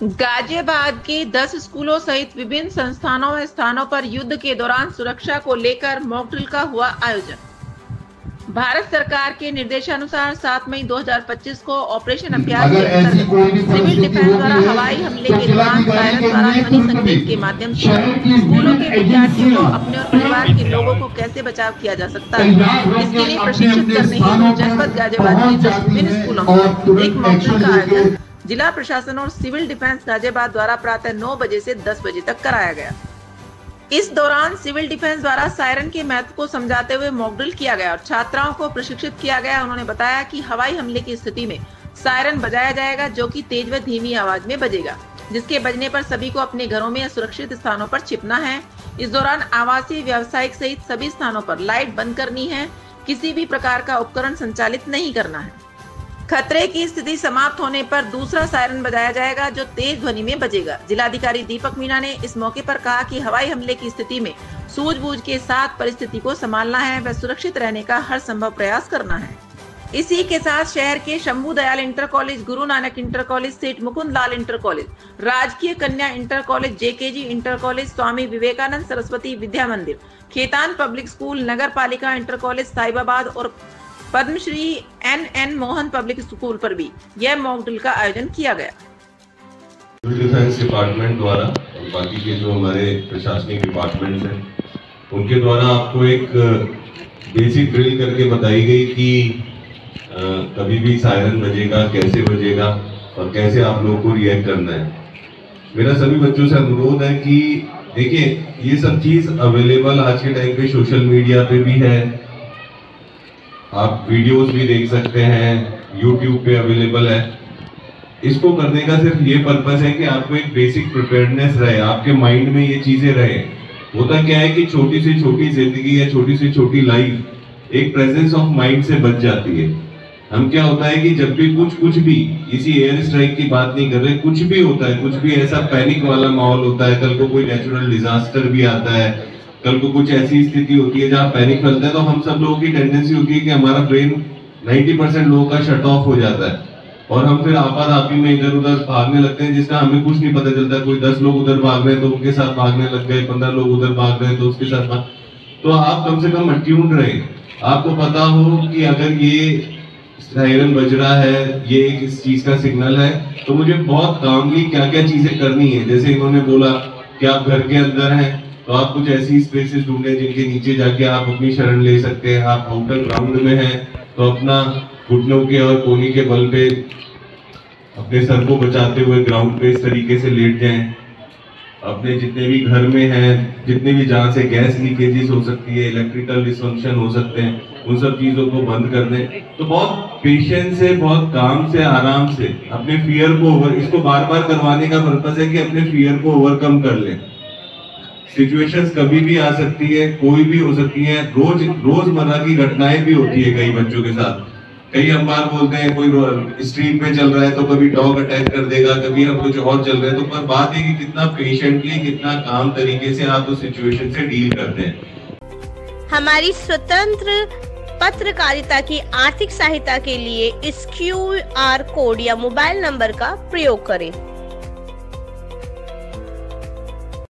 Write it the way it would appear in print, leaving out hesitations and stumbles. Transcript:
गाजियाबाद के 10 स्कूलों सहित विभिन्न संस्थानों व स्थानों पर युद्ध के दौरान सुरक्षा को लेकर मॉक ड्रिल का हुआ आयोजन। भारत सरकार के निर्देशानुसार 7 मई 2025 को ऑपरेशन अभ्यास के अंतर्गत सिविल डिफेंस द्वारा हवाई हमले के दौरान सायरन द्वारा ध्वनि संकेत के माध्यम से स्कूलों के विद्यार्थियों को अपने और परिवार के लोगों को कैसे बचाव किया जा सकता है, इसके लिए प्रशिक्षित करने हेतु जनपद गाजियाबाद के 10 विभिन्न स्कूलों में एक मॉक ड्रिल का आयोजन जिला प्रशासन और सिविल डिफेंस गाजियाबाद द्वारा प्रातः 9 बजे से 10 बजे तक कराया गया। इस दौरान सिविल डिफेंस द्वारा सायरन के महत्व को समझाते हुए मॉक ड्रिल किया गया और छात्राओं को प्रशिक्षित किया गया। उन्होंने बताया कि हवाई हमले की स्थिति में सायरन बजाया जाएगा, जो कि तेज व धीमी आवाज में बजेगा, जिसके बजने पर सभी को अपने घरों में या सुरक्षित स्थानों पर छिपना है। इस दौरान आवासीय, व्यावसायिक सहित सभी स्थानों पर लाइट बंद करनी है, किसी भी प्रकार का उपकरण संचालित नहीं करना है। खतरे की स्थिति समाप्त होने पर दूसरा सायरन बजाया जाएगा, जो तेज ध्वनि में बजेगा। जिलाधिकारी दीपक मीणा ने इस मौके पर कहा कि हवाई हमले की स्थिति में सूझबूझ के साथ परिस्थिति को संभालना है व सुरक्षित रहने का हर संभव प्रयास करना है। इसी के साथ शहर के Shambhu Dayal inter college, Guru Nanak inter college, सेठ मुकुंद लाल इंटर कॉलेज, राजकीय कन्या inter college, जेकेजी inter college, Swami Vivekananda Saraswati Vidya मंदिर, खेतान पब्लिक स्कूल, नगर पालिका इंटर कॉलेज साहिबाबाद और Padmashri N Mohan public school पर भी यह मॉक ड्रिल का आयोजन किया गया। सिविल डिफेंस डिपार्टमेंट द्वारा और बाकी के जो हमारे प्रशासनिक डिपार्टमेंट्स हैं उनके द्वारा आपको एक बेसिक ड्रिल करके बताई गई कि कभी भी सायरन बजेगा, कैसे बजेगा और कैसे आप लोगों को रिएक्ट करना है। मेरा सभी बच्चों से अनुरोध है कि देखिए, ये सब चीज अवेलेबल आज के टाइम पे सोशल मीडिया पे भी है, आप वीडियोस भी देख सकते हैं, YouTube पे अवेलेबल है। इसको करने का सिर्फ ये पर्पस है कि आपको एक बेसिक प्रिपेयर्डनेस रहे, आपके माइंड में ये चीजें रहे। होता क्या है कि छोटी से छोटी जिंदगी या छोटी से छोटी लाइफ एक प्रेजेंस ऑफ माइंड से बच जाती है। हम क्या होता है कि जब भी कुछ भी, इसी एयर स्ट्राइक की बात नहीं कर रहे, कुछ भी होता है, कुछ भी ऐसा पैनिक वाला माहौल होता है, कल को कोई नेचुरल डिजास्टर भी आता है, कल को कुछ ऐसी स्थिति होती है जहाँ पैनिक फैलता है, तो हम सब लोगों की टेंडेंसी होती है कि हमारा ब्रेन 90% लोगों का शट ऑफ हो जाता है और हम फिर आपाधापी में इधर उधर भागने लगते हैं, जिसका हमें कुछ नहीं पता चलता। कोई 10 लोग उधर भाग रहे हैं तो उनके साथ भागने लग गए, 15 लोग उधर भाग रहे हैं तो उसके साथ भाग। तो आप कम से कम अट्यून्ड रहे, आपको पता हो कि अगर ये सायरन बज रहा है, ये इस चीज का सिग्नल है, तो मुझे बहुत कामली क्या क्या चीजें करनी है। जैसे इन्होंने बोला कि आप घर के अंदर हैं तो आप कुछ ऐसी स्पेसेस ढूंढें जिनके नीचे जाके आप अपनी शरण ले सकते हैं। आप आउटर ग्राउंड में हैं तो अपना घुटनों के और कोहनी के बल पे अपने सर को बचाते हुए ग्राउंड पे इस तरीके से लेट जाएं। अपने जितने भी घर में हैं, जितने भी जहाँ से गैस लीकेजेस हो सकती है, इलेक्ट्रिकल डिसफंक्शन हो सकते हैं, उन सब चीजों को बंद कर दें। तो बहुत पेशेंस से, बहुत काम से, आराम से अपने फियर को इसको बार बार करवाने का पर्पस है कि अपने फियर को ओवरकम कर लें। सिचुएशंस कभी भी आ सकती है, कोई भी हो सकती है, रोजमर्रा की घटनाएं भी होती है कई बच्चों के साथ। कई हम बार बोलते हैं कोई स्ट्रीट पे चल रहा है तो कभी डॉग अटैक कर देगा, कभी हम कुछ और चल रहे हैं, तो पर बात है कि कितना पेशेंटली, कितना काम तरीके से आप उस सिचुएशन से डील करते हैं। हमारी स्वतंत्र पत्रकारिता की आर्थिक सहायता के लिए इस QR कोड या मोबाइल नंबर का प्रयोग करें।